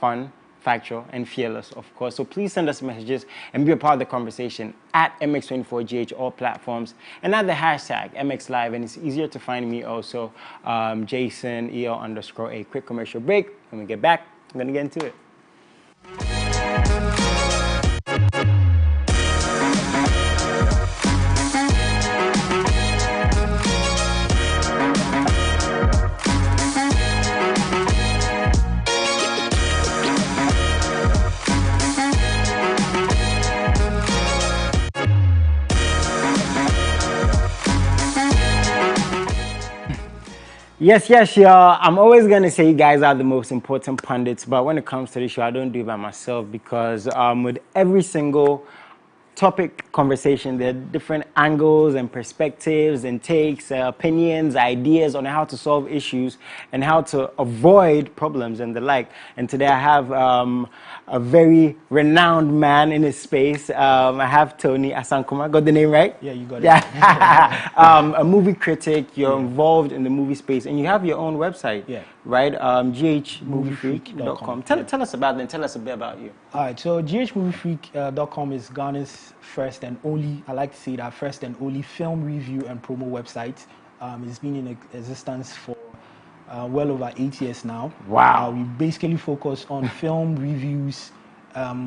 fun, factual, and fearless, of course. So please send us messages and be a part of the conversation at MX24GH, all platforms, and at the hashtag MXLive. And it's easier to find me also, Jason EL_A. Quick commercial break. When we get back, I'm going to get into it. Yes, y'all. I'm always going to say you guys are the most important pundits, but when it comes to the show, I don't do it by myself because with every single topic conversation, there are different angles and perspectives and takes, opinions, ideas on how to solve issues and how to avoid problems and the like. And today I have a very renowned man in his space. I have Tony Asankuma. Got the name right? Yeah, you got it. Yeah. A movie critic. You're involved in the movie space, and you have your own website. Yeah. Right? ghmoviefreak.com. Tell us about them. Tell us a bit about you. All right. So ghmoviefreak.com is Ghana's first and only, I like to say that, first and only film review and promo website. It's been in existence for well over 8 years now. Wow. We basically focus on film reviews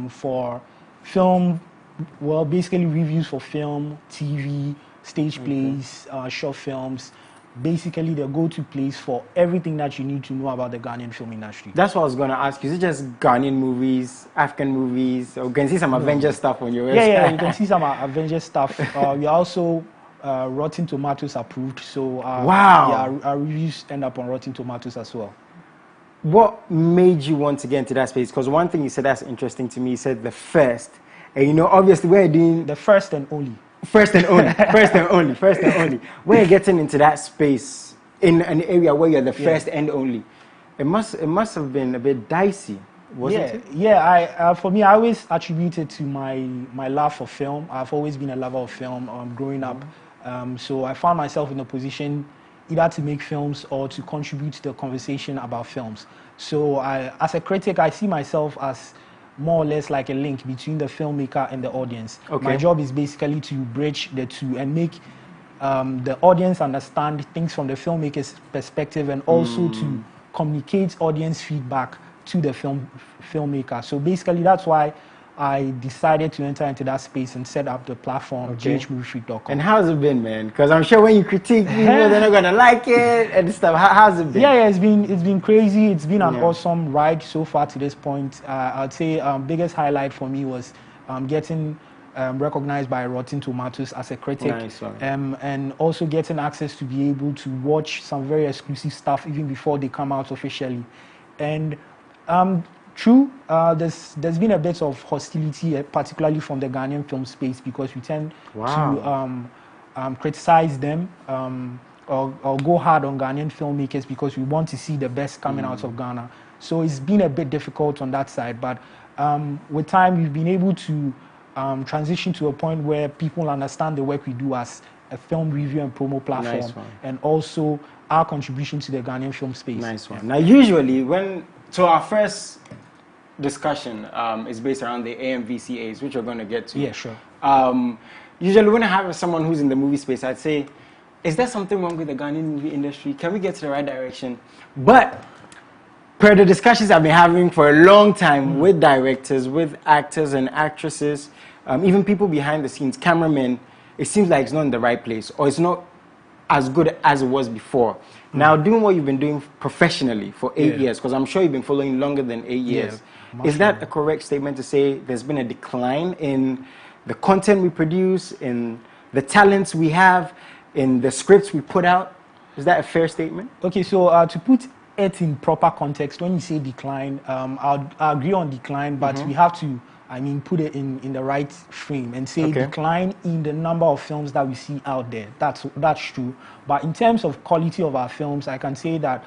for film, well, basically reviews for film, TV, stage plays, short films. Basically the go-to place for everything that you need to know about the Ghanaian film industry. That's what I was going to ask you. Is it just Ghanaian movies, African movies, or you can see some Avengers stuff on your website? Yeah, you can see some Avengers stuff. We are also Rotten Tomatoes approved, so wow. Yeah, our reviews end up on Rotten Tomatoes as well. What made you want to get into that space? Because one thing you said that's interesting to me, you said the first, and you know, obviously we're doing... The first and only. First and only, first and only, first and only. When you're getting into that space in an area where you're the first and only, it must have been a bit dicey, wasn't it? Yeah. For me, I always attribute it to my love for film. I've always been a lover of film growing up, so I found myself in a position either to make films or to contribute to the conversation about films. So as a critic, I see myself as more or less like a link between the filmmaker and the audience. Okay. My job is basically to bridge the two and make the audience understand things from the filmmaker's perspective and also to communicate audience feedback to the filmmaker. So basically that's why I decided to enter into that space and set up the platform, ghmoviefreak.com. And how's it been, man? Because I'm sure when you critique people, they're not gonna like it and stuff. How's it been? Yeah, it's been crazy. It's been an awesome ride so far to this point. I'd say biggest highlight for me was getting recognized by Rotten Tomatoes as a critic, and also getting access to be able to watch some very exclusive stuff even before they come out officially. And true, there's been a bit of hostility, particularly from the Ghanaian film space, because we tend to criticize them or go hard on Ghanaian filmmakers because we want to see the best coming out of Ghana. So it's been a bit difficult on that side, but with time we've been able to transition to a point where people understand the work we do as a film review and promo platform, and also our contribution to the Ghanaian film space. Nice one. Now usually so our first discussion is based around the AMVCAs, which we're going to get to. Yeah, sure. Usually when I have someone who's in the movie space, I'd say, is there something wrong with the Ghanaian movie industry? Can we get to the right direction? But per the discussions I've been having for a long time with directors, with actors and actresses, even people behind the scenes, cameramen, it seems like it's not in the right place, or it's not as good as it was before. Now, doing what you've been doing professionally for 8 years, because I'm sure you've been following longer than 8 years, is that a correct statement to say there's been a decline in the content we produce, in the talents we have, in the scripts we put out? Is that a fair statement? Okay, so to put it in proper context, when you say decline, I agree on decline, but we have to, put it in the right frame and say decline in the number of films that we see out there. That's true. But in terms of quality of our films, I can say that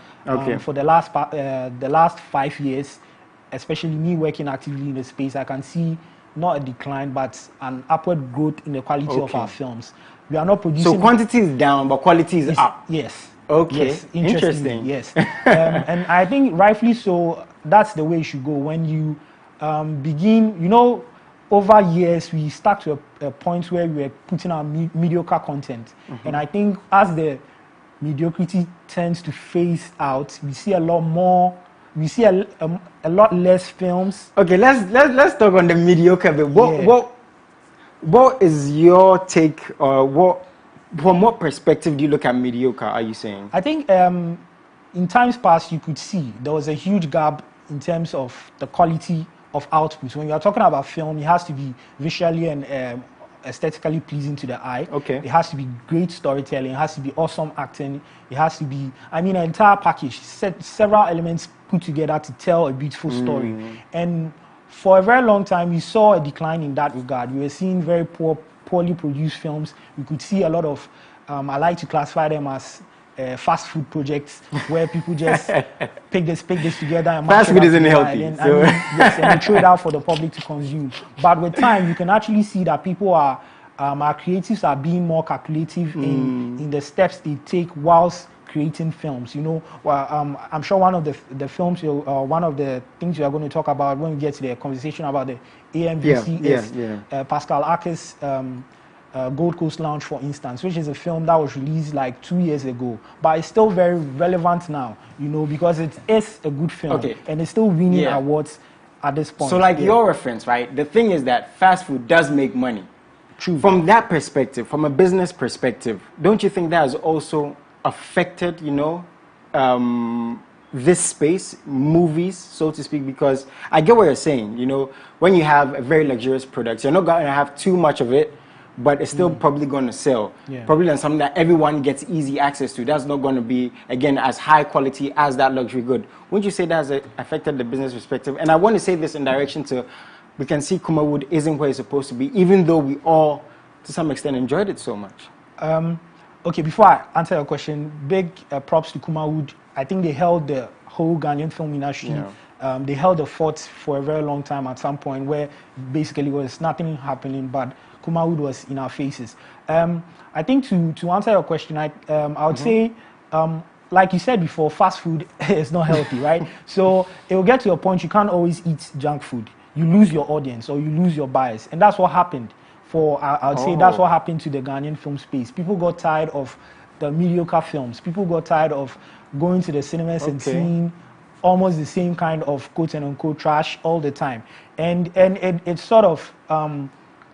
for the last 5 years, especially me working actively in the space, I can see not a decline, but an upward growth in the quality of our films. We are not producing... So quantity is down, but quality is up? Yes. Okay, yes, interesting. Yes. And I think rightfully so, that's the way it should go. When you begin, you know, over years we stuck to a point where we were putting out mediocre content, and I think as the mediocrity tends to phase out, we see a lot more. We see a lot less films. Okay, let's talk on the mediocre bit. What is your take, or from what perspective do you look at mediocre? Are you saying? I think in times past you could see there was a huge gap in terms of the quality of output. When you are talking about film, it has to be visually and aesthetically pleasing to the eye. Okay. It has to be great storytelling. It has to be awesome acting. It has to be, I mean, an entire package, several elements put together to tell a beautiful story. And for a very long time, we saw a decline in that regard. We were seeing very poorly produced films. We could see a lot of, I like to classify them as fast food projects where people just pick this together and fast food isn't healthy, and they throw it out for the public to consume. But with time, you can actually see that people are our creatives are being more calculative in the steps they take whilst creating films. You know, I'm sure one of the films, one of the things we are going to talk about when we get to the conversation about the AMVC is Pascal Acker's Gold Coast Lounge, for instance, which is a film that was released like 2 years ago, but it's still very relevant now, you know, because it is a good film and it's still winning awards at this point. So like your reference, right? The thing is that fast food does make money. True. From that perspective, from a business perspective, don't you think that has also affected, you know, this space, movies, so to speak? Because I get what you're saying, you know, when you have a very luxurious product, you're not going to have too much of it, but it's still probably going to sell. Probably on something that everyone gets easy access to. That's not going to be, again, as high quality as that luxury good. Wouldn't you say that has affected the business perspective? And I want to say this in direction to, we can see Kumawood isn't where it's supposed to be, even though we all, to some extent, enjoyed it so much. Okay, before I answer your question, big props to Kumawood. I think they held the whole Ghanaian film industry. They held the fort for a very long time at some point where basically was nothing happening, but Kumawood was in our faces. I think to answer your question, I would say, like you said before, fast food is not healthy, right? So it will get to a point you can't always eat junk food. You lose your audience or you lose your buyers, and that's what happened. I would say that's what happened to the Ghanaian film space. People got tired of the mediocre films. People got tired of going to the cinemas and seeing almost the same kind of quote and unquote trash all the time, and it sort of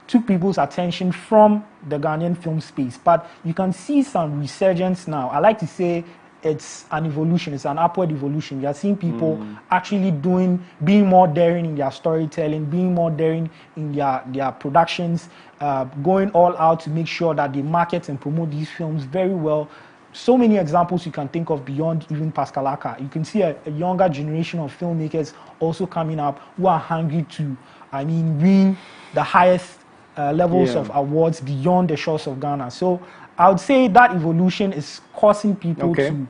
took people's attention from the Ghanaian film space. But you can see some resurgence now. I like to say it's an evolution, it's an upward evolution. You are seeing people actually being more daring in their storytelling, being more daring in their productions, going all out to make sure that they market and promote these films very well. So many examples you can think of beyond even Pascal Acker. You can see a younger generation of filmmakers also coming up who are hungry to, win the highest levels of awards beyond the shores of Ghana. So I would say that evolution is causing people to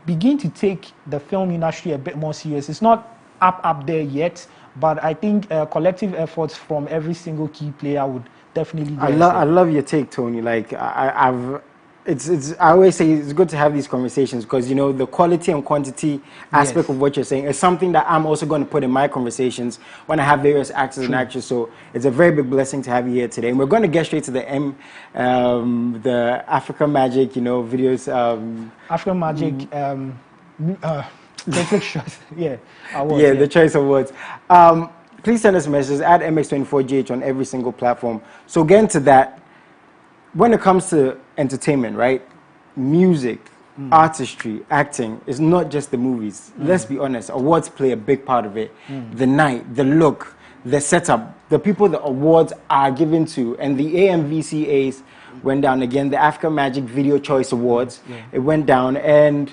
begin to take the film industry a bit more serious. It's not up there yet, but I think collective efforts from every single key player would definitely get I love your take, Tony. Like I always say it's good to have these conversations because, you know, the quality and quantity aspect of what you're saying is something that I'm also going to put in my conversations when I have various actors and actresses. So it's a very big blessing to have you here today. And we're going to get straight to the African Magic, you know, videos. African Magic, the Choice Awards. Please send us messages at MX24GH on every single platform. So getting to that, when it comes to entertainment, right? Music, artistry, acting, is not just the movies. Let's be honest. Awards play a big part of it. The night, the look, the setup, the people the awards are given to, and the AMVCAs went down again. The African Magic Video Choice Awards, it went down. And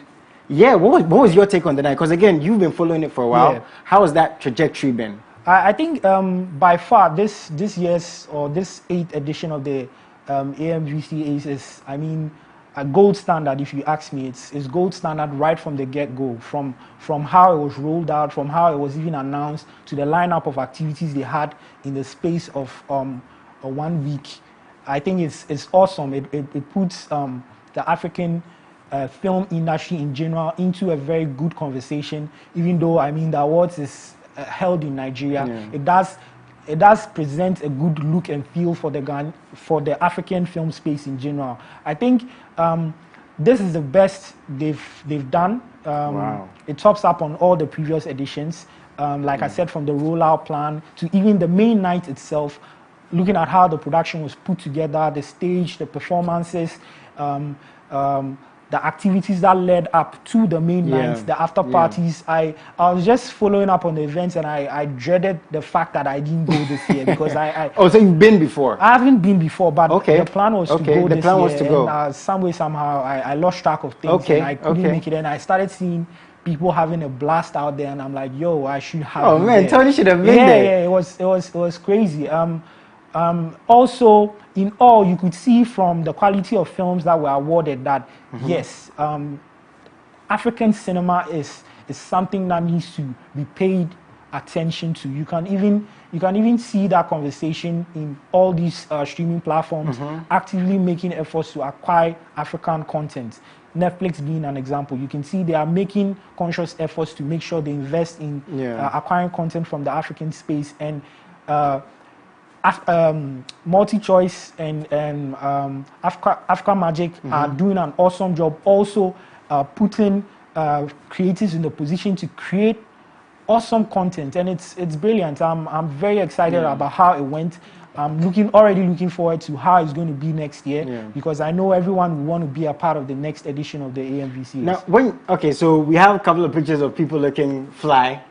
what was your take on the night? Because again, you've been following it for a while. How has that trajectory been? I think by far this year's or this 8th edition of the AMVCAs is, a gold standard. If you ask me, it's gold standard right from the get-go, from how it was rolled out, from how it was even announced, to the lineup of activities they had in the space of 1 week. I think it's awesome. It puts the African film industry in general into a very good conversation. Even though I mean the awards is held in Nigeria, it does present a good look and feel for the African film space in general. I think this is the best they've done. Wow. It tops up on all the previous editions. Like I said, from the rollout plan to even the main night itself, looking at how the production was put together, the stage, the performances, the activities that led up to the main night, the after parties. I was just following up on the events, and I dreaded the fact that I didn't go this year because Oh, so you've been before? I haven't been before, but the plan was to go this year. The plan was to go. And, somehow, I lost track of things, and I couldn't make it. And I started seeing people having a blast out there, and I'm like, yo, I should have. Oh man, Tony should have been there. Yeah, it was crazy. Also, in all, you could see from the quality of films that were awarded that yes, African cinema is something that needs to be paid attention to. You can even see that conversation in all these streaming platforms actively making efforts to acquire African content. Netflix being an example, you can see they are making conscious efforts to make sure they invest in acquiring content from the African space, and Multi-Choice and Africa Magic are doing an awesome job, also putting creatives in the position to create awesome content, and it's brilliant. I'm very excited about how it went. I'm already looking forward to how it's going to be next year, because I know everyone will want to be a part of the next edition of the AMVCAs. Now, so we have a couple of pictures of people looking fly.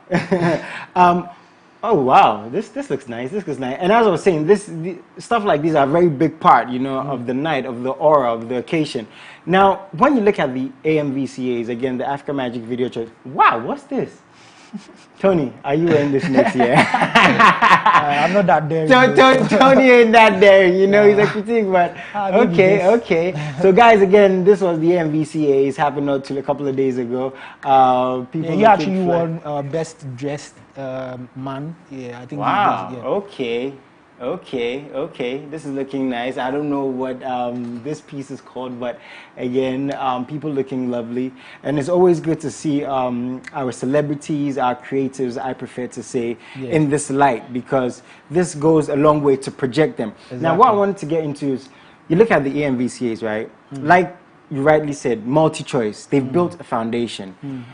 Oh wow, this looks nice. This looks nice. And as I was saying, stuff like these are a very big part, of the night, of the aura, of the occasion. Now, when you look at the AMVCAs, again, the Africa Magic Video Church, wow, what's this? Tony, are you in this next year? I'm not that daring. Tony ain't that daring, he's like critiquing, but okay. So guys, again, this was the AMVCAs, happened not till a couple of days ago. He actually won best dressed man. Yeah, I think. Wow. Okay. This is looking nice. I don't know what this piece is called, but again, people looking lovely. And it's always good to see our celebrities, our creatives, I prefer to say, in this light, because this goes a long way to project them. Exactly. Now, what I wanted to get into is, you look at the AMVCAs, right? Like you rightly said, multi-choice. They've built a foundation.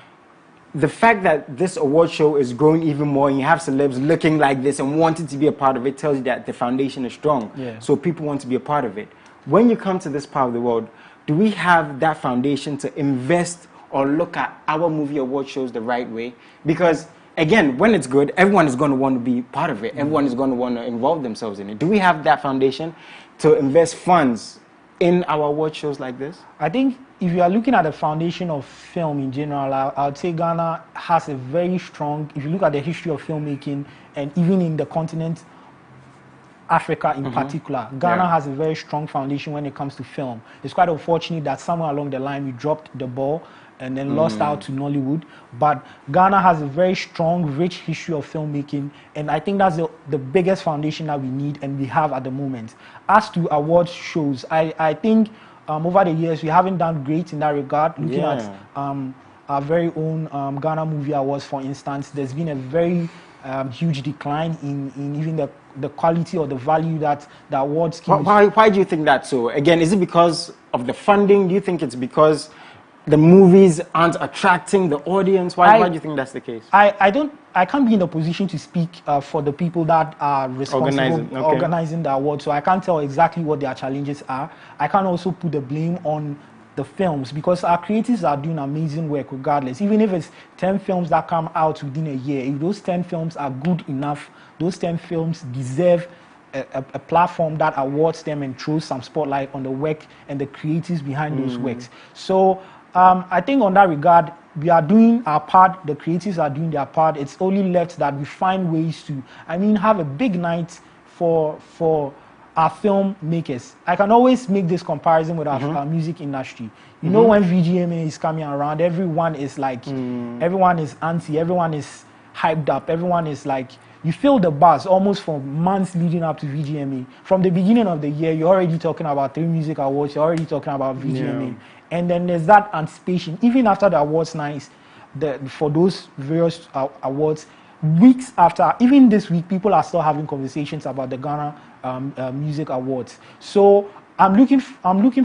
The fact that this award show is growing even more, and you have celebs looking like this and wanting to be a part of it, tells you that the foundation is strong. So people want to be a part of it. When you come to this part of the world, do we have that foundation to invest or look at our movie award shows the right way? Because again, when it's good, everyone is going to want to be part of it. Everyone is going to want to involve themselves in it. Do we have that foundation to invest funds in our award shows like this? I think if you are looking at the foundation of film in general, I would say Ghana has a very strong, if you look at the history of filmmaking, and even in the continent, Africa in particular, Ghana has a very strong foundation when it comes to film. It's quite unfortunate that somewhere along the line we dropped the ball and then lost out to Nollywood. But Ghana has a very strong, rich history of filmmaking, and I think that's the biggest foundation that we need and we have at the moment. As to awards shows, I think over the years we haven't done great in that regard. Looking at our very own Ghana Movie Awards, for instance, there's been a very huge decline in even the quality or the value that the awards give. Why do you think that so? Again, is it because of the funding? Do you think it's because the movies aren't attracting the audience? Why do you think that's the case? I can't be in a position to speak for the people that are responsible organizing the awards, so I can't tell exactly what their challenges are. I can't also put the blame on the films, because our creatives are doing amazing work regardless. Even if it's 10 films that come out within a year, if those 10 films are good enough, those 10 films deserve a platform that awards them and throws some spotlight on the work and the creatives behind those works. So I think on that regard, we are doing our part, the creatives are doing their part. It's only left that we find ways to, have a big night for our filmmakers. I can always make this comparison with our music industry. You know, when VGMA is coming around, everyone is like, everyone is antsy, everyone is hyped up, everyone is like, you feel the buzz almost for months leading up to VGMA. From the beginning of the year, you're already talking about 3 music awards, you're already talking about VGMA. And then there's that anticipation. Even after the awards nights, for those various awards, weeks after, even this week, people are still having conversations about the Ghana Music Awards. So I'm looking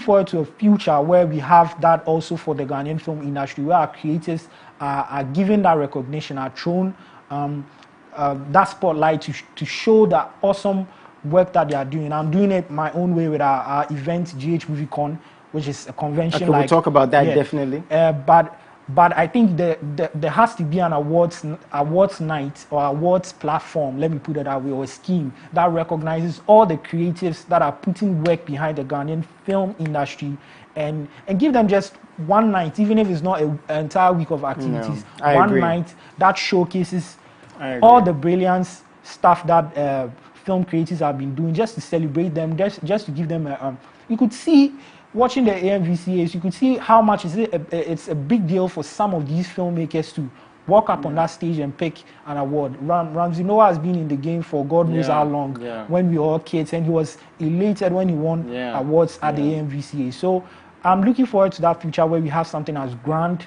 forward to a future where we have that also for the Ghanaian film industry, where our creators are given that recognition, are thrown that spotlight to show that awesome work that they are doing. I'm doing it my own way with our event, GH MovieCon, which is a convention. Okay, we'll talk about that, definitely. But I think there has to be an awards night or awards platform, let me put it that way, or a scheme that recognizes all the creatives that are putting work behind the Ghanaian film industry, and give them just one night, even if it's not an entire week of activities. I agree. Night that showcases all the brilliance stuff that film creators have been doing, just to celebrate them, just to give them you could see, watching the AMVCAs, you could see how much it's a big deal for some of these filmmakers to walk up on that stage and pick an award. Ramsey Noah has been in the game for God knows how long, when we were all kids, and he was elated when he won awards at the AMVCA. So I'm looking forward to that future where we have something as grand,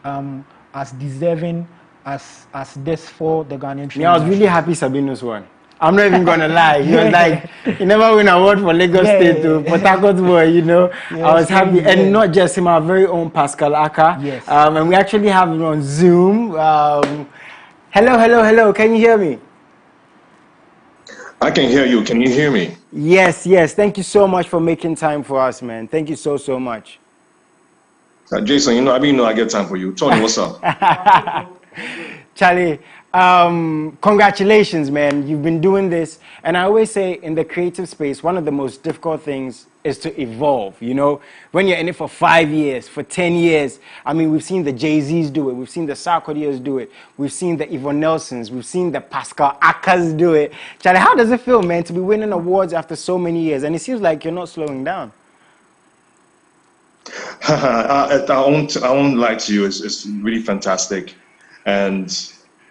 as deserving as this for the Ghanaian film. Yeah, I was really happy Sabino's won. I'm not even gonna lie. He was like, he never win an award for Lagos State to Port Harcourt boy, you know. I was happy, and not just him, our very own Pascal Aka. And we actually have him on Zoom. Hello. Can you hear me? I can hear you. Can you hear me? Yes. Thank you so much for making time for us, man. Thank you so much. Jason, I get time for you. Tony, what's up? Charlie, congratulations, man. You've been doing this. And I always say in the creative space, one of the most difficult things is to evolve. You know, when you're in it for 5 years, for 10 years, I mean, we've seen the Jay-Z's do it. We've seen the Sarkodie's do it. We've seen the Yvonne Nelsons. We've seen the Pascal Akas do it. Charlie, how does it feel, man, to be winning awards after so many years? And it seems like you're not slowing down. I won't lie to you. It's really fantastic. And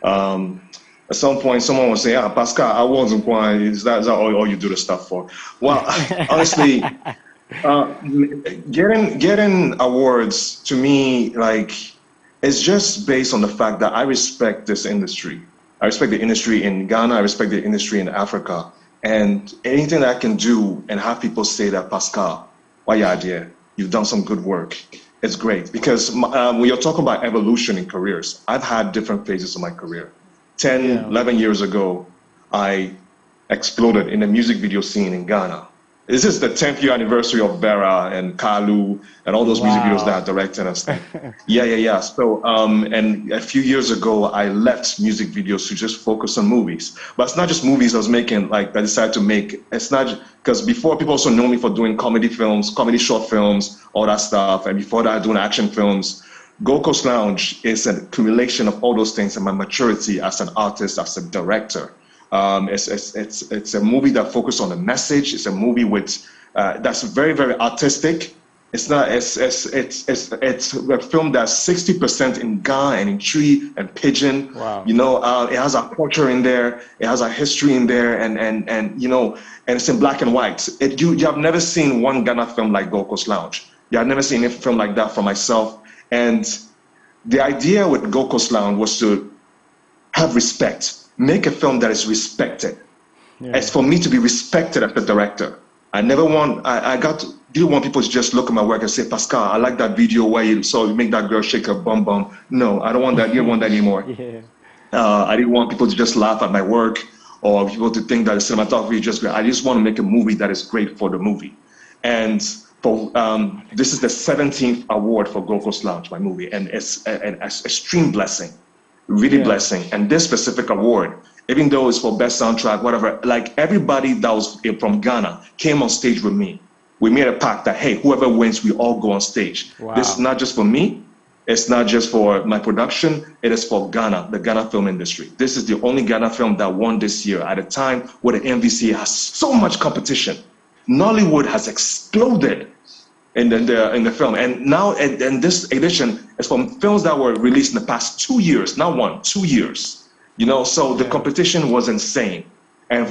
at some point, someone will say, Pascal, I wasn't going. Is that all you do the stuff for? Well, honestly, getting awards to me, like, it's just based on the fact that I respect this industry. I respect the industry in Ghana. I respect the industry in Africa. And anything that I can do and have people say that, Pascal, why your idea? You've done some good work. It's great, because when you're talking about evolution in careers, I've had different phases of my career. 11 years ago, I exploded in the music video scene in Ghana. This is the 10th year anniversary of Vera and Kalu and all those music videos that I directed and stuff. Yeah. So, and a few years ago, I left music videos to just focus on movies. But it's not just movies I was making, like I decided to make. It's not, because before, people also know me for doing comedy films, comedy short films, all that stuff. And before that, doing action films. Gold Coast Lounge is an accumulation of all those things and my maturity as an artist, as a director. It's a movie that focuses on a message. It's a movie with that's very, very artistic. It's a film that's 60% in Ga and in Tree and Pidgin. Wow. You know, it has a culture in there. It has a history in there, and you know, and it's in black and white. You have never seen one Ghana film like Gold Coast Lounge. You have never seen a film like that for myself. And the idea with Gold Coast Lounge was to have respect. Make a film that is respected. It's for me to be respected as a director. I never want, didn't want people to just look at my work and say, Pascal, I like that video where you make that girl shake her bum bum. No, I don't want that. I didn't want that anymore. I didn't want people to just laugh at my work or people to think that the cinematography is just great. I just want to make a movie that is great for the movie. And this is the 17th award for Gold Coast Lounge, my movie, and it's an extreme blessing. Really blessing. And this specific award, even though it's for best soundtrack, whatever, like everybody that was from Ghana came on stage with me. We made a pact that, hey, whoever wins, we all go on stage. Wow. This is not just for me. It's not just for my production. It is for Ghana, the Ghana film industry. This is the only Ghana film that won this year at a time where the MVC has so much competition. Nollywood has exploded in the film, and now and this edition is from films that were released in the past 2 years, not 1, 2 years. You know, so the competition was insane, and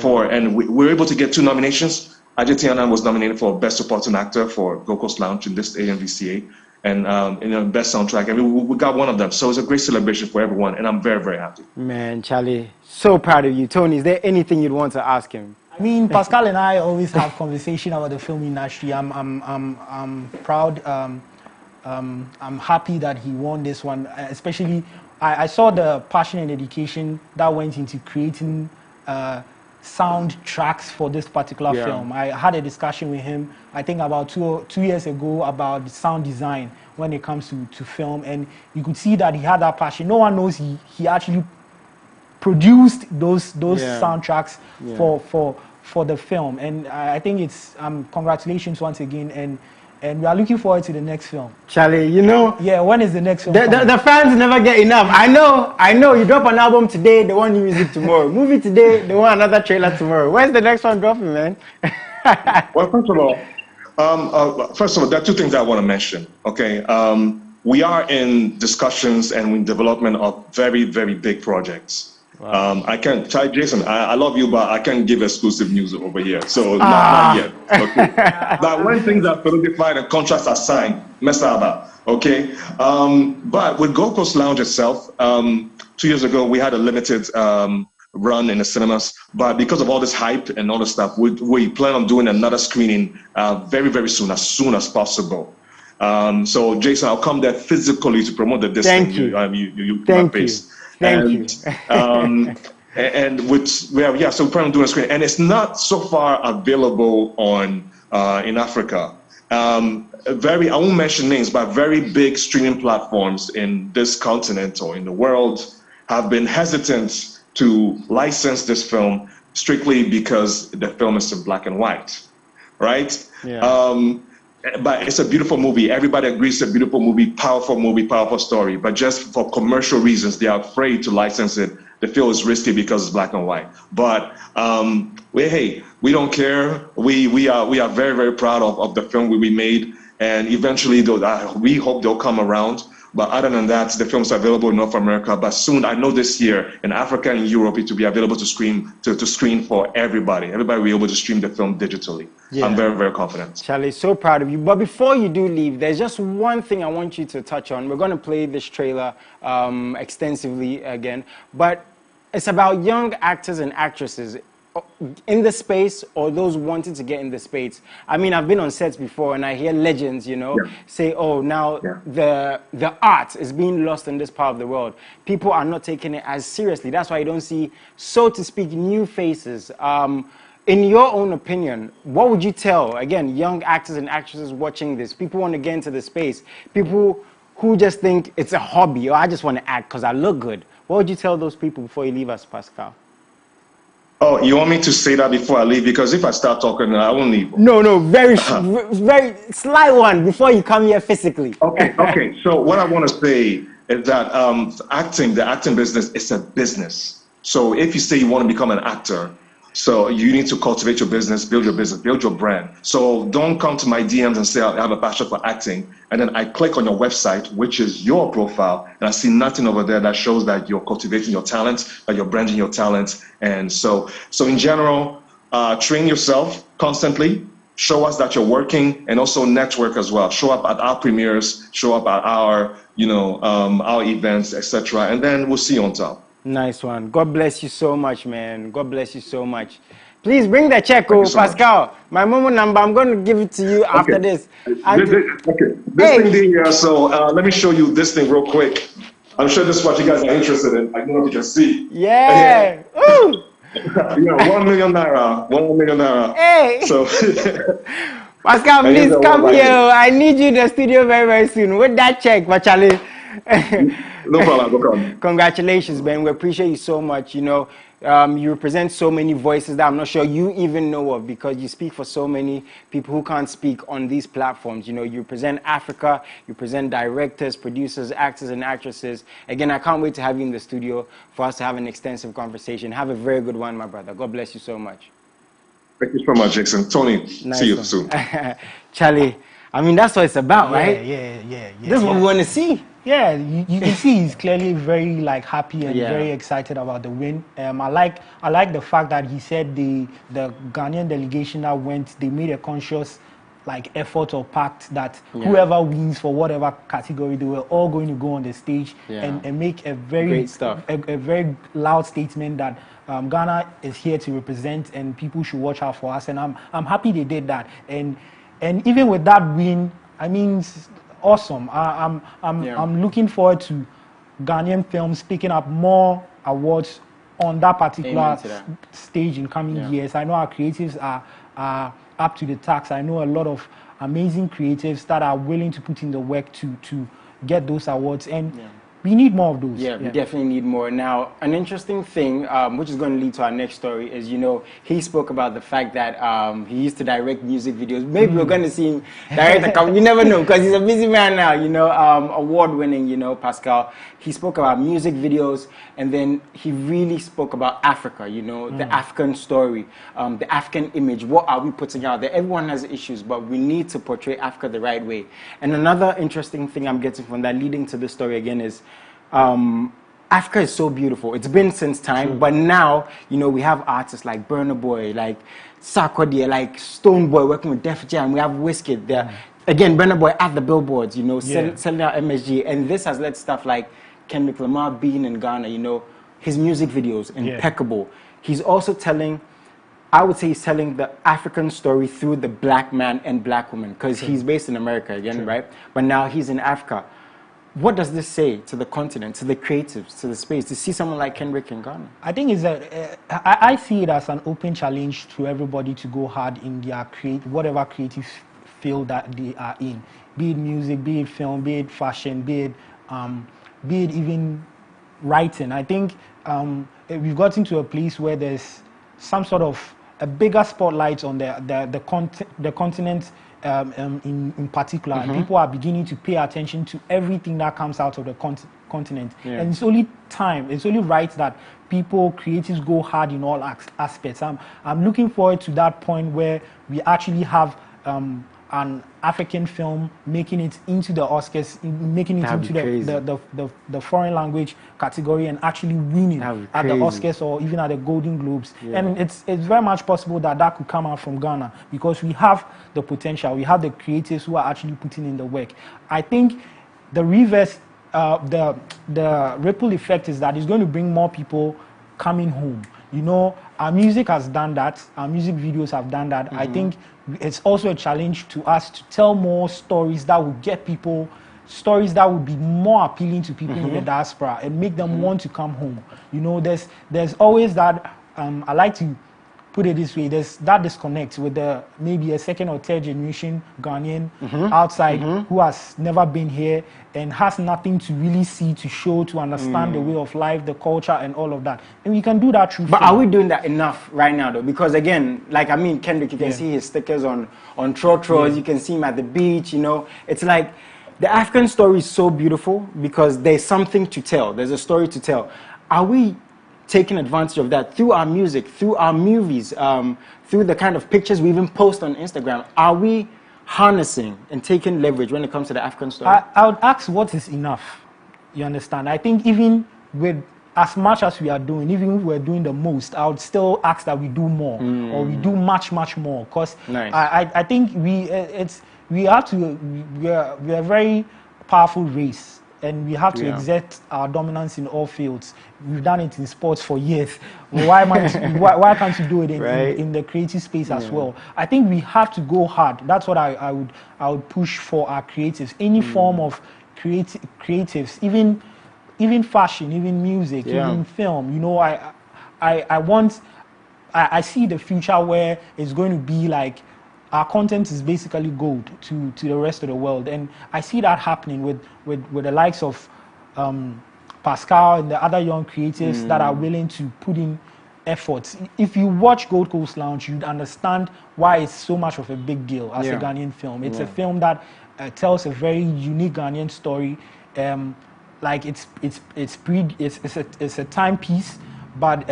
we were able to get 2 nominations. Ajay Tiana was nominated for Best Supporting Actor for Gold Coast Lounge in this AMVCA, and best soundtrack, and we got one of them. So it's a great celebration for everyone, and I'm very, very happy. Man, Charlie, so proud of you. Tony, is there anything you'd want to ask him? I mean, Pascal and I always have conversation about the film industry. I'm proud. I'm happy that he won this one. Especially, I saw the passion and dedication that went into creating sound tracks for this particular film. I had a discussion with him, I think about two years ago, about the sound design when it comes to film, and you could see that he had that passion. No one knows he actually produced those soundtracks for the film, and I think it's congratulations once again, and we are looking forward to the next film. Charlie, you know, when is the next film? The fans never get enough. I know. You drop an album today, they want new music tomorrow. Movie today, they want another trailer tomorrow. When's the next one dropping, man? Well, first of all, there are two things I want to mention. Okay, we are in discussions and in development of very, very big projects. Wow. I can't, Jason, I love you, but I can't give exclusive news over here. So not yet. Okay. But when things are solidified and contracts are signed, mesaba. Okay. But with Gold Coast Lounge itself, 2 years ago we had a limited run in the cinemas, but because of all this hype and all this stuff, we plan on doing another screening very, very soon as possible. So Jason, I'll come there physically to promote the disc. Thank you. Thank you. Thank you. And so we're planning on doing a screen, and it's not so far available on in Africa. I won't mention names, but very big streaming platforms in this continent or in the world have been hesitant to license this film strictly because the film is in black and white, right? Yeah. But it's a beautiful movie. Everybody agrees it's a beautiful movie, powerful story. But just for commercial reasons, they are afraid to license it. They feel it's risky because it's black and white. But we don't care. We are very, very proud of the film we made. And eventually, we hope they'll come around. But other than that, the film's available in North America. But soon, I know this year, in Africa and Europe, it will be available to screen for everybody. Everybody will be able to stream the film digitally. Yeah. I'm very, very confident. Charlie, so proud of you. But before you do leave, there's just one thing I want you to touch on. We're going to play this trailer extensively again. But it's about young actors and actresses in the space or those wanting to get in the space. I mean, I've been on sets before and I hear legends, say, oh, now the art is being lost in this part of the world. People are not taking it as seriously. That's why you don't see, so to speak, new faces. In your own opinion, what would you tell, again, young actors and actresses watching this, people want to get into the space, people who just think it's a hobby or I just want to act because I look good? What would you tell those people before you leave us, Pascal? Oh, you want me to say that before I leave? Because if I start talking, I won't leave. No, very slight one before you come here physically. Okay. So what I want to say is that the acting business is a business. So if you say you want to become an actor, so you need to cultivate your business, build your brand. So don't come to my DMs and say I have a passion for acting, and then I click on your website, which is your profile, and I see nothing over there that shows that you're cultivating your talent, that you're branding your talent. And so in general, train yourself constantly, show us that you're working, and also network as well. Show up at our premieres, show up at our our events, etc., and then we'll see you on top. Nice one. God bless you so much, man. God bless you so much. Please bring the check, Pascal. My Momo number, I'm going to give it to you after this. Thing here, so let me show you this thing real quick. I'm sure this is what you guys are interested in. I don't know if you can see. Yeah. Ooh. 1 million naira. 1 million naira. Hey. So, Pascal, please come here. I need you in the studio very, very soon. With that check, Charlie. No problem. Congratulations, Ben. We appreciate you so much. You represent so many voices that I'm not sure you even know of, because you speak for so many people who can't speak on these platforms. You represent Africa, you present directors, producers, actors, and actresses. Again, I can't wait to have you in the studio for us to have an extensive conversation. Have a very good one, my brother. God bless you so much. Thank you so much, Jason. Tony, nice see you soon. Charlie, I mean, that's what it's about, right? Yeah. This is what we want to see. Yeah, you can see he's clearly very happy and very excited about the win. I like the fact that he said the Ghanaian delegation that went, they made a conscious like effort or pact that whoever wins for whatever category, they were all going to go on the stage and make a very great stuff, a very loud statement that Ghana is here to represent and people should watch out for us. And I'm happy they did that. And even with that win, I mean, it's awesome. I'm looking forward to Ghanaian films picking up more awards on that particular stage in coming years. I know our creatives are up to the task. I know a lot of amazing creatives that are willing to put in the work to get those awards, and we need more of those. Yeah, we definitely need more. Now, an interesting thing, which is going to lead to our next story, is, you know, he spoke about the fact that he used to direct music videos. Maybe we're going to see him direct a couple. You never know, because he's a busy man now, you know, award-winning, you know, Pascal. He spoke about music videos, and then he really spoke about Africa, you know, the African story, the African image. What are we putting out there? Everyone has issues, but we need to portray Africa the right way. And another interesting thing I'm getting from that, leading to this story again, is Africa is so beautiful. It's been since time, but now, you know, we have artists like Burna Boy, like Sarkodie, like Stone Boy working with Def Jam. We have Wizkid there. Again, Burna Boy at the billboards, you know, selling out MSG. And this has led stuff like Kendrick Lamar being in Ghana, you know, his music videos, impeccable. He's also telling, I would say he's telling the African story through the black man and black woman, because he's based in America again, right? But now he's in Africa. What does this say to the continent, to the creatives, to the space, to see someone like Kendrick in Ghana? I think I see it as an open challenge to everybody to go hard in their whatever creative field that they are in, be it music, be it film, be it fashion, be it even writing. I think we've gotten to a place where there's some sort of a bigger spotlight on the continent in particular, and people are beginning to pay attention to everything that comes out of the continent. And it's only time, it's only right that creatives go hard in all aspects. I'm looking forward to that point where we actually have an African film making it into the Oscars, making it into the foreign language category and actually winning at the Oscars or even at the Golden Globes. And it's very much possible that could come out from Ghana, because we have the potential, we have the creatives who are actually putting in the work. I think the reverse, the ripple effect is that it's going to bring more people coming home. You know, our music has done that. Our music videos have done that. I think it's also a challenge to us to tell more stories that will get people, stories that would be more appealing to people in the diaspora and make them want to come home. You know, there's always that, I like to put it this way, there's that disconnect with maybe a second or third generation Ghanaian outside who has never been here and has nothing to really see, to show, to understand the way of life, the culture and all of that. And we can do that through But film. Are we doing that enough right now though? Because again, like, I mean, Kendrick, you can see his stickers on Trotros, you can see him at the beach, you know. It's like, the African story is so beautiful because there's something to tell. There's a story to tell. Are we taking advantage of that through our music, through our movies, through the kind of pictures we even post on Instagram? Are we harnessing and taking leverage when it comes to the African story? I would ask, what is enough? You understand? I think even with as much as we are doing, even if we're doing the most, I would still ask that we do more, or we do much, much more. Because I think we are a very powerful race. And we have to exert our dominance in all fields. We've done it in sports for years. Why can't you do it in the creative space as well? I think we have to go hard. That's what I would push for our creatives. Any form of creatives, even fashion, even music, even film. You know, I see the future where it's going to be like, our content is basically gold to the rest of the world, and I see that happening with the likes of Pascal and the other young creatives that are willing to put in efforts. If you watch Gold Coast Lounge, you'd understand why it's so much of a big deal as a Ghanaian film. It's a film that tells a very unique Ghanaian story. Like it's a timepiece, but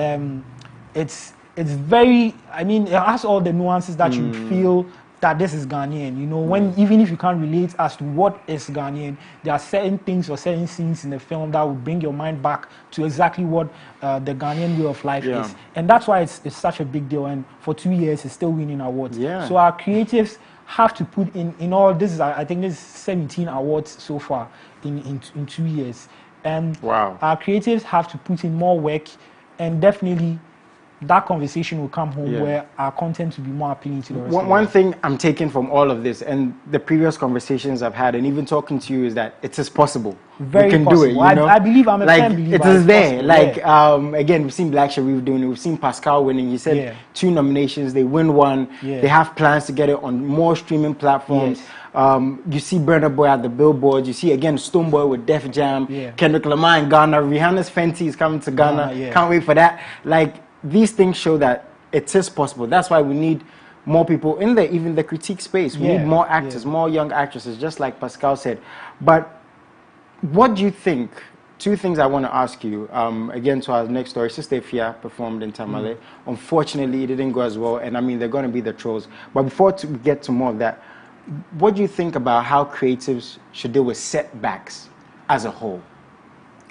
it's very, I mean, it has all the nuances that you feel that this is Ghanaian. You know, when even if you can't relate as to what is Ghanaian, there are certain things or certain scenes in the film that will bring your mind back to exactly what the Ghanaian way of life is. And that's why it's such a big deal. And for 2 years, it's still winning awards. So our creatives have to put in all this is, I think this is 17 awards so far in 2 years. And our creatives have to put in more work, and definitely that conversation will come home where our content will be more appealing to the rest of the world. One thing I'm taking from all of this and the previous conversations I've had and even talking to you is that it is possible. Very we can possible. do it. You know? I believe, I'm a like, firm believer. It is there. Possible. Again, we've seen Black Sharif doing it. We've seen Pascal winning. He said 2 nominations. They win 1. They have plans to get it on more streaming platforms. You see Burna Boy at the billboards. You see, again, Stonebwoy with Def Jam. Kendrick Lamar in Ghana. Rihanna's Fenty is coming to Ghana. Can't wait for that. Like, these things show that it is possible. That's why we need more people in there, even the critique space. We need more actors, more young actresses, just like Pascal said. But what do you think? 2 things I want to ask you. Again, to our next story, Sister Fia performed in Tamale. Unfortunately, it didn't go as well. And I mean, they're going to be the trolls. But before we get to more of that, what do you think about how creatives should deal with setbacks as a whole?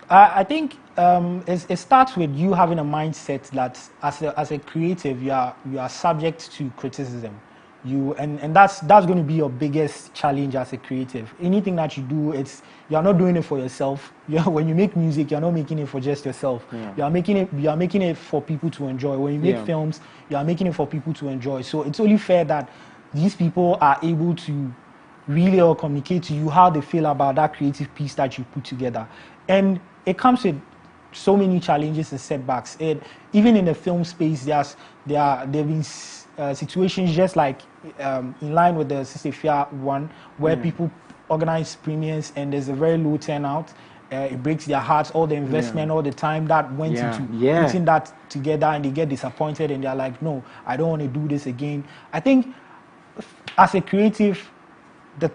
I think it starts with you having a mindset that as a creative, you are subject to criticism. And that's going to be your biggest challenge as a creative. Anything that you do, you're not doing it for yourself. When you make music, you're not making it for just yourself. You are making it for people to enjoy. When you make films, you are making it for people to enjoy. So it's only fair that these people are able to really all communicate to you how they feel about that creative piece that you put together. And it comes with so many challenges and setbacks. Even in the film space, there have been situations just like in line with the Sister Fia one, where people organize premieres and there's a very low turnout. It breaks their hearts, all the investment, all the time that went into putting that together, and they get disappointed and they're like, no, I don't want to do this again. I think as a creative, the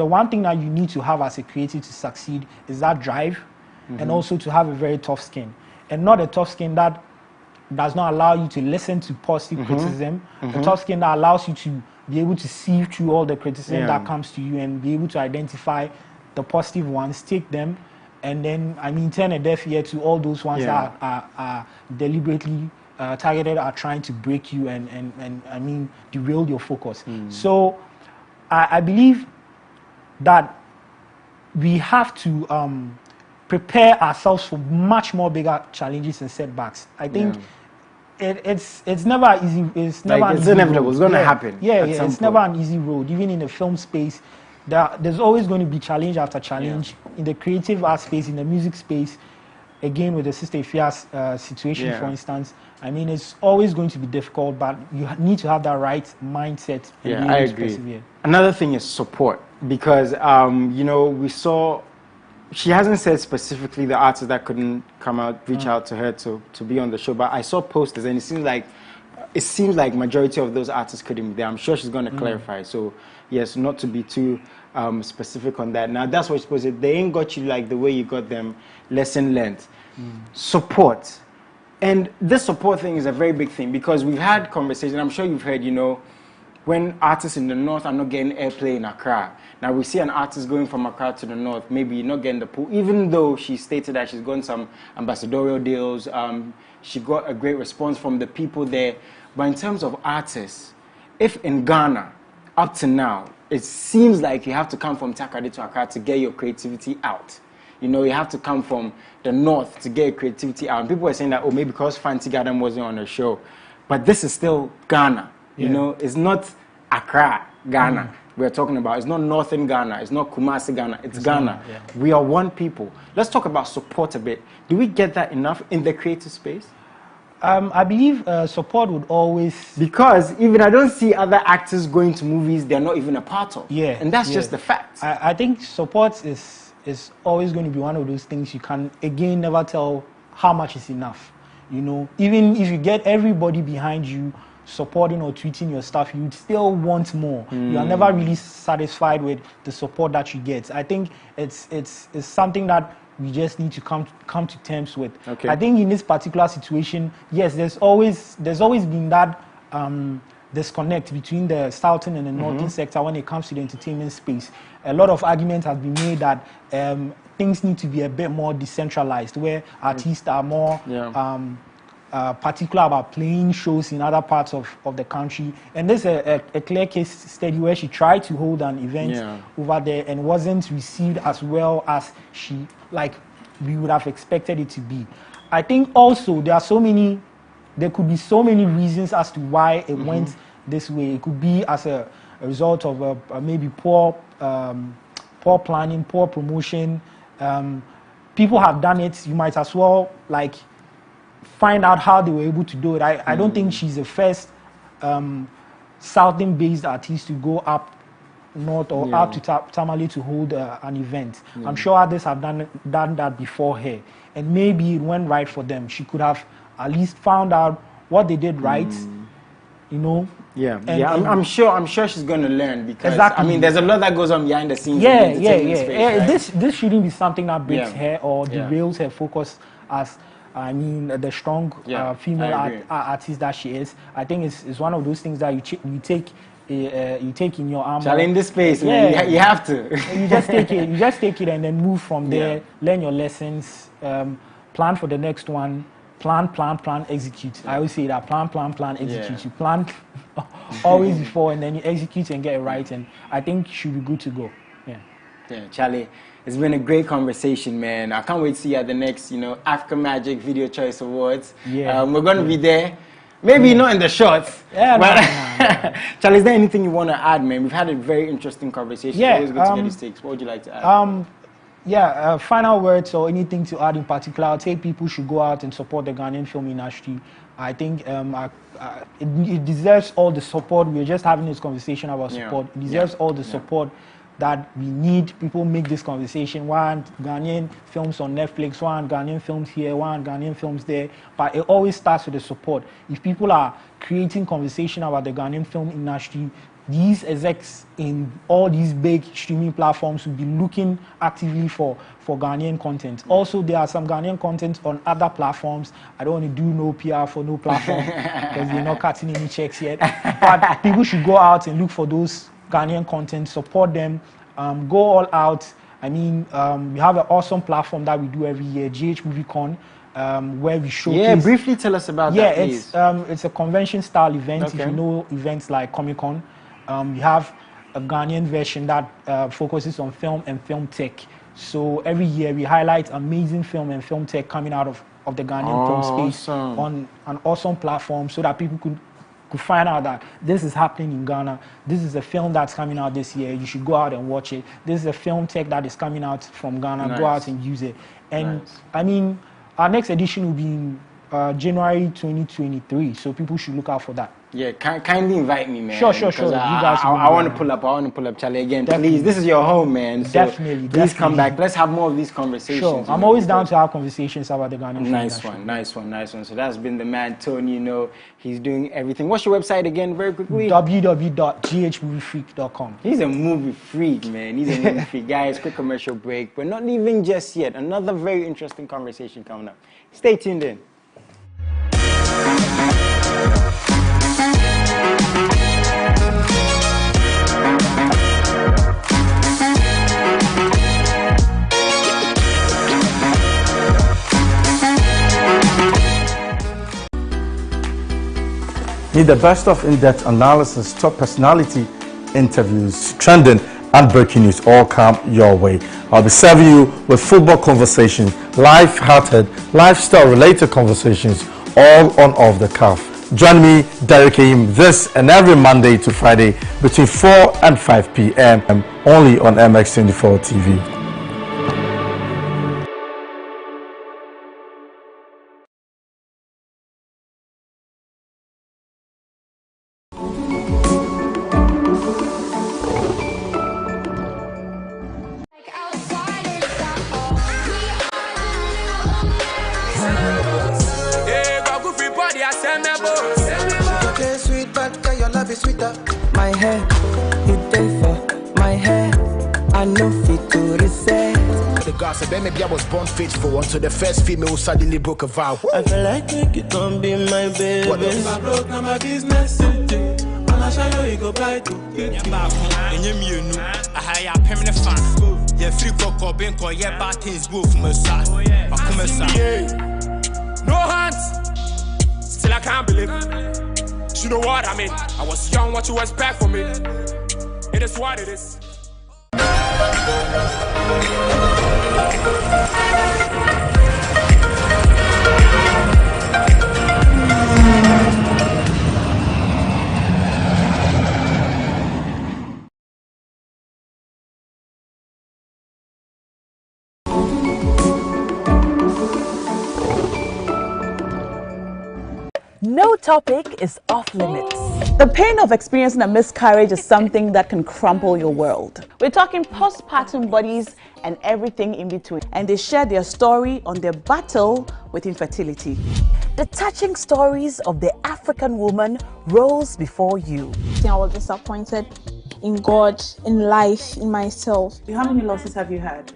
one thing that you need to have as a creative to succeed is that drive, and also to have a very tough skin, and not a tough skin that does not allow you to listen to positive criticism, a tough skin that allows you to be able to see through all the criticism that comes to you and be able to identify the positive ones, take them, and then, I mean, turn a deaf ear to all those ones that are deliberately targeted at trying to break you and I mean, derail your focus. So I believe that we have to prepare ourselves for much more bigger challenges and setbacks. I think it's never easy. It's inevitable. It's going to happen. It's never an easy road. Even in the film space, there's always going to be challenge after challenge. In the creative art space, in the music space, again with the Sister Fia's situation, for instance, I mean, it's always going to be difficult, but you need to have that right mindset. And I agree. Persevere. Another thing is support, because you know, we saw. She hasn't said specifically the artists that couldn't come out, reach out to her to be on the show, but I saw posters and it seems like majority of those artists couldn't be there. I'm sure she's going to clarify. So yes, not to be too specific on that. Now that's what you're supposed to. They ain't got you like the way you got them. Lesson learned. Support, and this support thing is a very big thing, because we've had conversations. I'm sure you've heard, you know, when artists in the north are not getting airplay in Accra. Now we see an artist going from Accra to the north, maybe not getting the pool, even though she stated that she's gotten some ambassadorial deals. She got a great response from the people there. But in terms of artists, if in Ghana, up to now, it seems like you have to come from Takoradi to Accra to get your creativity out. You know, you have to come from the north to get your creativity out. And people were saying that, oh, maybe because Fancy Garden wasn't on the show. But this is still Ghana. You know, it's not Accra, Ghana. We're talking about. It's not northern Ghana. It's not Kumasi, Ghana. It's Ghana. We are one people. Let's talk about support a bit. Do we get that enough in the creative space? I believe support would always... Because even I don't see other actors going to movies they're not even a part of. And that's just the fact. I think support is always going to be one of those things you can, again, never tell how much is enough. You know, even if you get everybody behind you, supporting or tweeting your stuff, you still want more. You are never really satisfied with the support that you get. I think it's something that we just need to come to terms with. I think in this particular situation, yes, there's always been that disconnect between the southern and the northern sector when it comes to the entertainment space. A lot of argument has been made that things need to be a bit more decentralized, where artists are more particular about playing shows in other parts of the country. And there's a clear case study where she tried to hold an event over there and wasn't received as well as we would have expected it to be. I think also there could be so many reasons as to why it went this way. It could be as a result of maybe poor planning, poor promotion. People have done it. You might as well find out how they were able to do it. I don't think she's the first southern-based artist to go up north or up to Tamale to hold an event. I'm sure others have done that before her, and maybe it went right for them. She could have at least found out what they did right, you know. I'm sure she's going to learn, because I mean, there's a lot that goes on behind the scenes. Space, right? This shouldn't be something that breaks her or derails her focus as the strong female artist that she is. I think it's one of those things that you take in your arm. In this space, man, you have to. You just take it. You just take it and then move from there. Learn your lessons. Plan for the next one. Plan, execute. I always say that plan, execute. You plan always before, and then you execute and get it right. And I think you should be good to go. Charlie, it's been a great conversation, man. I can't wait to see you at the next, Africa Magic Video Choice Awards. We're going to be there. Maybe not in the shots. But Charlie, is there anything you want to add, man? We've had a very interesting conversation. It's always good to get his takes. What would you like to add? Final words or anything to add in particular. I'll say people should go out and support the Ghanaian film industry. I think it deserves all the support. We're just having this conversation about support. It deserves all the support that we need. People make this conversation. One Ghanaian films on Netflix, one Ghanaian films here, one Ghanaian films there. But it always starts with the support. If people are creating conversation about the Ghanaian film industry, these execs in all these big streaming platforms will be looking actively for Ghanaian content. Also, there are some Ghanaian content on other platforms. I don't want to do no PR for no platform because they're not cutting any checks yet. But people should go out and look for those Ghanaian content, support them, go all out. I mean, we have an awesome platform that we do every year, GH MovieCon, where we showcase. Yeah, briefly tell us about that, please. It's a convention-style event. Okay. If you know events like Comic-Con, we have a Ghanaian version that focuses on film and film tech. So every year we highlight amazing film and film tech coming out of the Ghanaian film space on an awesome platform, so that people could find out that this is happening in Ghana. This is a film that's coming out this year. You should go out and watch it. This is a film tech that is coming out from Ghana. Go out and use it. And I mean, our next edition will be in January 2023. So people should look out for that. Yeah, kindly invite me, man. Sure. You guys I want to pull up, Charlie, again. Definitely. Please, this is your home, man. So definitely. Come back. Let's have more of these conversations. Sure. I'm always down to have conversations about the Ghanaian film. Nice one. So that's been the man, Tony. He's doing everything. What's your website again, very quickly? www.ghmoviefreak.com. He's a movie freak, man. He's a movie freak. Guys, quick commercial break. We're not leaving just yet. Another very interesting conversation coming up. Stay tuned in. Need the best of in-depth analysis, top personality interviews, trending and breaking news all come your way. I'll be serving you with football conversations, life-hearted, lifestyle-related conversations, all on Off the Cuff. Join me, Derek Aim, this and every Monday to Friday between 4 and 5 p.m. only on MX24 TV. My hair, you there for my hair. I know fit to reset. The gossip, maybe I was born faithful until the first female who suddenly broke a vow. I feel like you can be my baby. What if I broke, now my business. you go buy to. And you know, I hire a permanent fan. Yeah, free cocoa, bank or yeah, bad things go from a side. No hands, still I can't believe it. You know what I mean? I was young, what you expect from me? It is what it is. No topic is off limits. The pain of experiencing a miscarriage is something that can crumple your world. We're talking postpartum bodies and everything in between. And they share their story on their battle with infertility. The touching stories of the African woman rolls before you. I was disappointed in God, in life, in myself. How many losses have you had?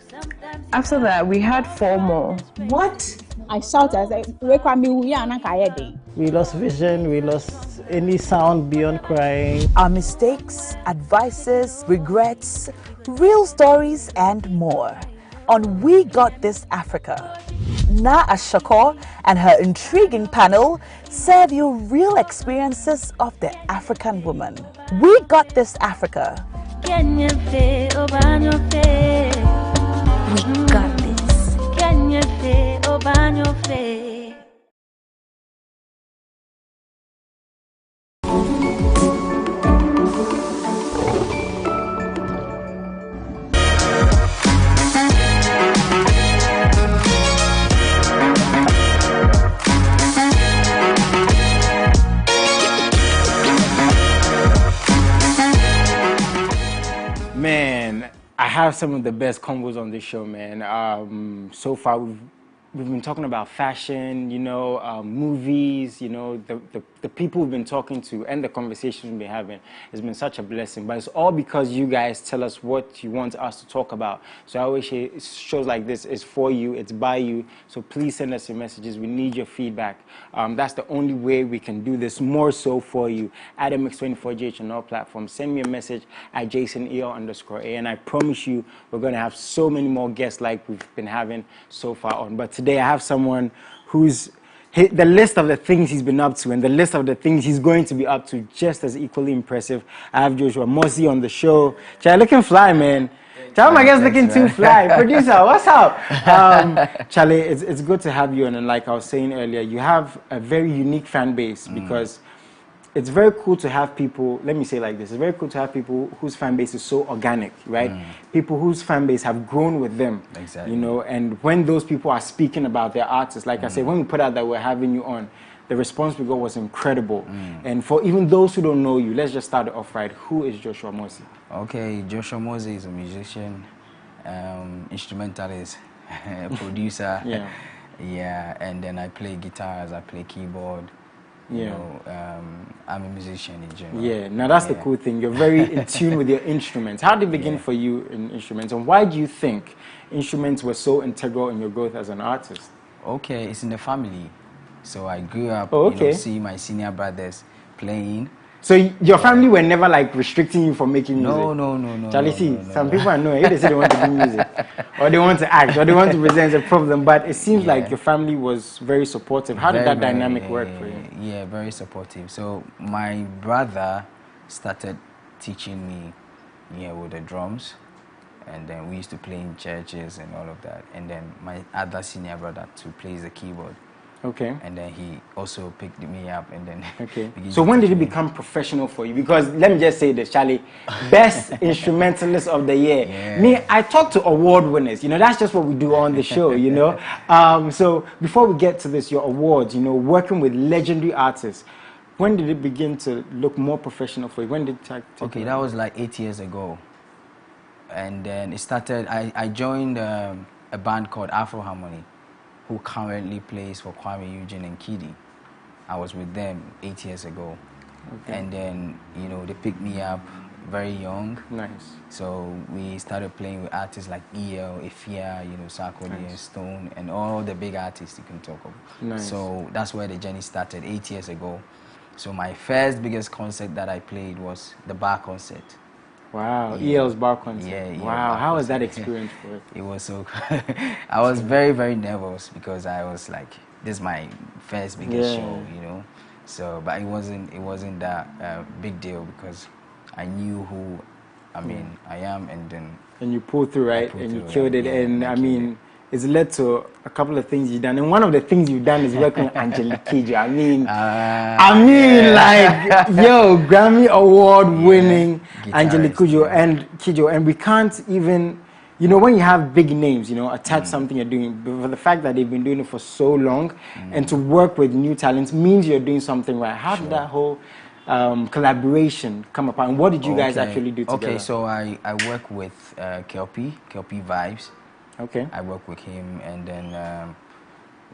After that, we had 4 more. What? I shouted, I said, we lost vision, we lost any sound beyond crying. Our mistakes, advices, regrets, real stories, and more on We Got This Africa. Na Ashakor and her intriguing panel serve you real experiences of the African woman. We Got This Africa. We got this. Man, I have some of the best combos on this show, man. So far, we've been talking about fashion, you know, movies, you know, the people we've been talking to and the conversations we've been having has been such a blessing. But it's all because you guys tell us what you want us to talk about. So I always say shows like this is for you, it's by you. So please send us your messages. We need your feedback. That's the only way we can do this more so for you. AdamX24GH on all platforms. Send me a message at JasonEL_A, and I promise you we're going to have so many more guests like we've been having so far on. But today I have someone who's the list of the things he's been up to and the list of the things he's going to be up to just as equally impressive. I have Joshua Mossy on the show. Charlie, looking fly, man. Tell my guys looking too fly. Producer, what's up? Charlie, it's good to have you on. And like I was saying earlier, you have a very unique fan base because it's very cool to have people, let me say it like this, it's very cool to have people whose fan base is so organic, right? People whose fan base have grown with them, you know, and when those people are speaking about their artists, like I said, when we put out that we're having you on, the response we got was incredible. And for even those who don't know you, let's just start it off right. Who is Joshua Mossy? Okay, Joshua Mossy is a musician, instrumentalist, producer, yeah, and then I play guitars, I play keyboard. You know, I'm a musician in general. Yeah, now that's the cool thing. You're very in tune with your instruments. How did it begin for you in instruments, and why do you think instruments were so integral in your growth as an artist? Okay, it's in the family. So I grew up, you know, seeing my senior brothers playing. So your family were never like restricting you from making music? No. Charlie, some people are knowing if they say they want to do music, or they want to act, or they want to present a problem, but it seems like your family was very supportive. How did that dynamic work for you? Yeah, very supportive. So my brother started teaching me, with the drums, and then we used to play in churches and all of that. And then my other senior brother too plays the keyboard. Okay. And then he also picked me up and then... Okay. So when did it become professional for you? Because let me just say this, Charlie, best instrumentalist of the year. Me, I talk to award winners, you know, that's just what we do on the show, you know. So before we get to this, your awards, you know, working with legendary artists, when did it begin to look more professional for you? When did it take Okay, that was like 8 years ago. And then it started, I joined a band called Afro Harmony, who currently plays for Kwame Eugene and Kidi. I was with them 8 years ago. Okay. And then, you know, they picked me up very young. Nice. So we started playing with artists like EL, Ifia, you know, Sarkodie, Stone, and all the big artists you can talk of. Nice. So that's where the journey started 8 years ago. So my first biggest concert that I played was the bar concert. Wow, Yeah. EL's bar concert. Yeah, wow, how was that experience for it? It was so I was very, very nervous because I was like, this is my first biggest show, you know. So, but it wasn't that big deal because I knew who I am, and then and you pulled through, right? And you killed it. And I mean, it. It's led to a couple of things you've done. And one of the things you've done is working with Angelique Kidjo. Like, yo, Grammy Award winning Angelique Kidjo. And we can't even, you know, when you have big names, you know, attach something you're doing, but for the fact that they've been doing it for so long and to work with new talents means you're doing something right. How did that whole collaboration come about? And what did you guys actually do together? Okay, so I work with KLP Vibes. Okay. I work with him, and then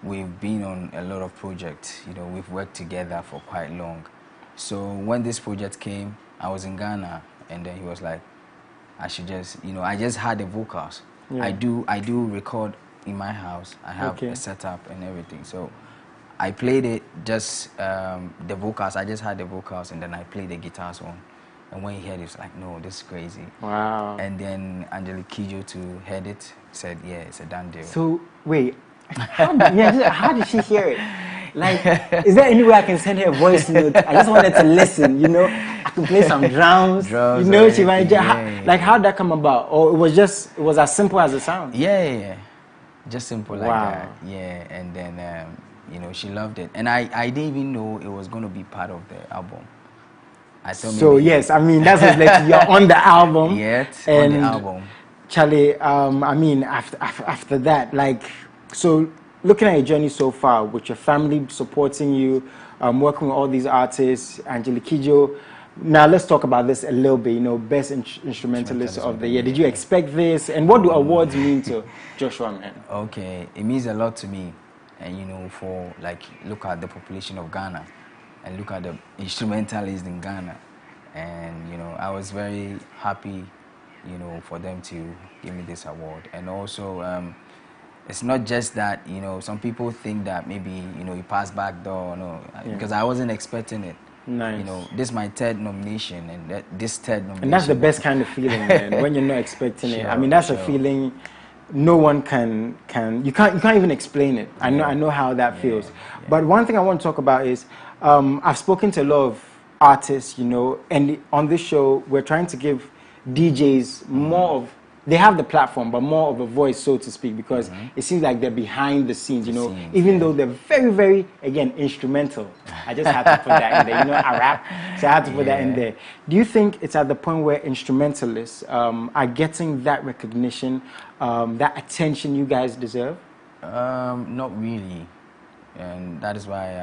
we've been on a lot of projects. You know, we've worked together for quite long. So when this project came, I was in Ghana, and then he was like, I should just, you know, I just had the vocals. Yeah. I do record in my house. I have a setup and everything. So I played it just the vocals. I just had the vocals, and then I played the guitars on. And when he heard it, he was like, no, this is crazy. Wow. And then Angelique Kidjo to heard it, said, yeah, it's a done deal. So, wait, how did she hear it? Like, is there any way I can send her a voice note? I just wanted to listen, you know? I can play some drums, you know? She might like, how did that come about? Or it was as simple as it sounds? Yeah. Just simple like that. Yeah, and then, you know, she loved it. And I didn't even know it was going to be part of the album. So yes, I mean, that's what's like, you're on the album. On the album. Charlie, I mean, after that, like, so looking at your journey so far, with your family supporting you, working with all these artists, Angelique Kidjo. Now let's talk about this a little bit. You know, best instrumentalist of the year. Did you expect this? And what do awards mean to Joshua, man? Okay, it means a lot to me. And you know, for like, look at the population of Ghana. And look at the instrumentalists in Ghana, and you know, I was very happy, you know, for them to give me this award. And also, it's not just that, you know, some people think that maybe, you know, you pass back door, no, because I wasn't expecting it. Nice. You know, this is my third nomination, and this third nomination. And that's the best kind of feeling, man, when you're not expecting it. I mean, that's a feeling no one can you can't even explain it. I know how that feels. But one thing I want to talk about is, I've spoken to a lot of artists, you know, and on this show, we're trying to give DJs more of, they have the platform, but more of a voice, so to speak, because it seems like they're behind the scenes, you know, even though they're very, very, again, instrumental. I just had to put that in there, you know, I rap, so I had to put that in there. Do you think it's at the point where instrumentalists are getting that recognition, that attention you guys deserve? Not really. And that is why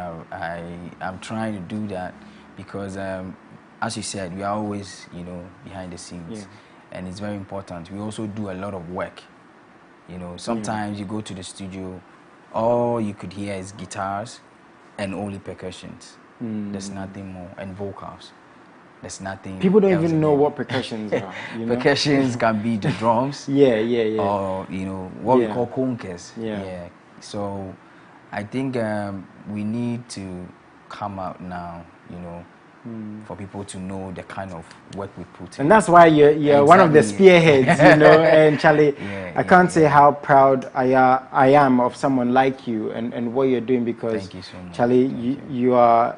I'm trying to do that, because as you said, we are always, you know, behind the scenes, and it's very important. We also do a lot of work. You know, sometimes you go to the studio, all you could hear is guitars and only percussions. There's nothing more, and vocals. There's nothing. People don't even know what percussions are. You know? Percussions can be the drums. Yeah. Or, you know, what we call congas. Yeah. So I think we need to come out now, you know, for people to know the kind of work we put in. And that's why you're one of the spearheads, you know. And Charlie, I can't say how proud I am of someone like you and what you're doing, because thank you so much. Charlie, you're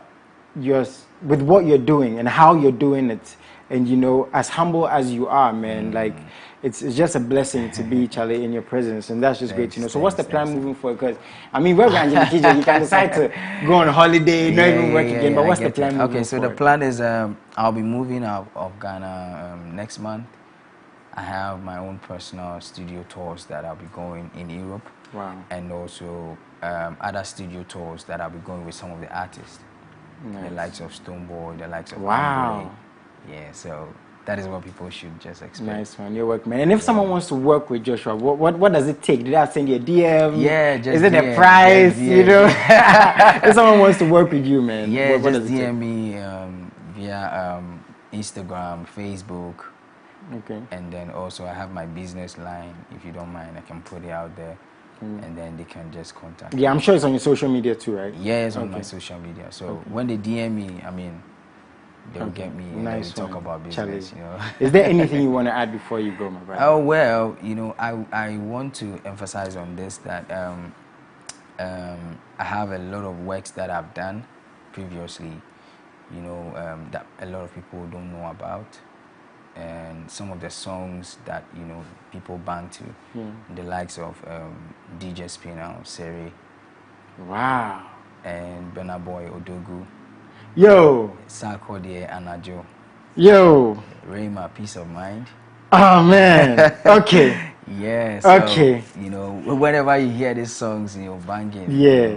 with what you're doing and how you're doing it, and you know, as humble as you are, man, like it's just a blessing to be, Charlie, in your presence, and that's just great to know. So what's the plan moving forward? Because I mean, we're Angelique Kidjo, you can decide to go on holiday, not even work again, but what's the plan moving forward? Okay, so the plan is I'll be moving out of Ghana next month. I have my own personal studio tours that I'll be going in Europe. Wow. And also other studio tours that I'll be going with some of the artists. Nice. The likes of Stoneboy, the likes of Andre. Yeah, so that is what people should just expect. Nice one, your work, man. And if someone wants to work with Joshua, what does it take? Did I send you a DM? Yeah, just is it DM, a price? You know, if someone wants to work with you, man, yeah, what just DM me via Instagram, Facebook. Okay. And then also I have my business line. If you don't mind, I can put it out there. and then they can just contact me. Yeah, I'm me. sure it's on your social media too, right? Yeah, it's on my social media. So when they DM me, I mean, they'll get me and nice then we talk about business. Charlie. You know. Is there anything you want to add before you go, my brother? Oh well, you know, I want to emphasize on this that I have a lot of works that I've done previously, you know, that a lot of people don't know about, and some of the songs that, you know, people bang to, the likes of DJ Spinal, Seri, wow, and Burna Boy Odogu, yo, Sarkodie Anajo, yo, Rayma Peace of Mind. Oh man, okay. Yeah, so, okay. You know, whenever you hear these songs, you know, banging, yeah,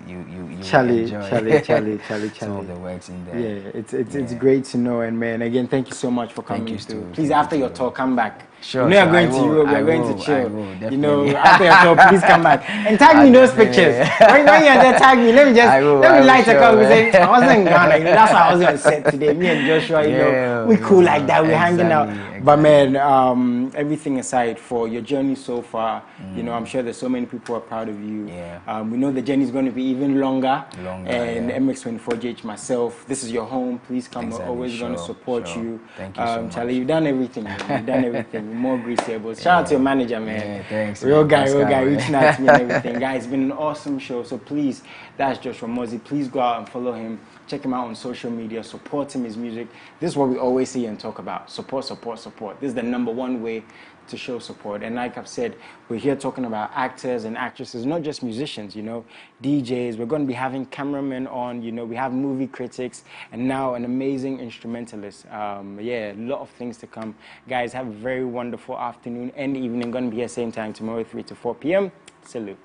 you Charlie, enjoy Charlie. some of the works in there. Yeah, it's great to know, and man, again, thank you so much for coming through. Please, after your tour, come back. Sure, you know, you're going to Europe, you're going to chill. Will, you know, after your tour, please come back and tag me those pictures. When you're there, tag me. Let me light a cup and say, I wasn't in Ghana. You know, that's what I was going to say today. Me and Joshua, you know, we cool like that. We're hanging out. Exactly. But man, everything aside, for your journey so far, you know, I'm sure there's so many people who are proud of you. Yeah. We know the journey is going to be even longer. And yeah. MX24GH, myself, this is your home. Please come. Exactly. We're always going to support you. Thank you so much. Charlie, you've done everything. You've done everything. More greaseable. Shout out to your manager, man. Yeah, thanks. Real guy, reaching out to me and everything. Guys, it's been an awesome show. So please, that's Joshua Mozzie. Please go out and follow him. Check him out on social media. Support him, his music. This is what we always say and talk about. Support, support, support. This is the #1 way to show support. And like I've said, we're here talking about actors and actresses, not just musicians, you know, DJs. We're going to be having cameramen on, you know, we have movie critics, and now an amazing instrumentalist. Yeah, a lot of things to come. Guys, have a very wonderful afternoon and evening. Going to be here same time tomorrow, 3 to 4 p.m. Salute.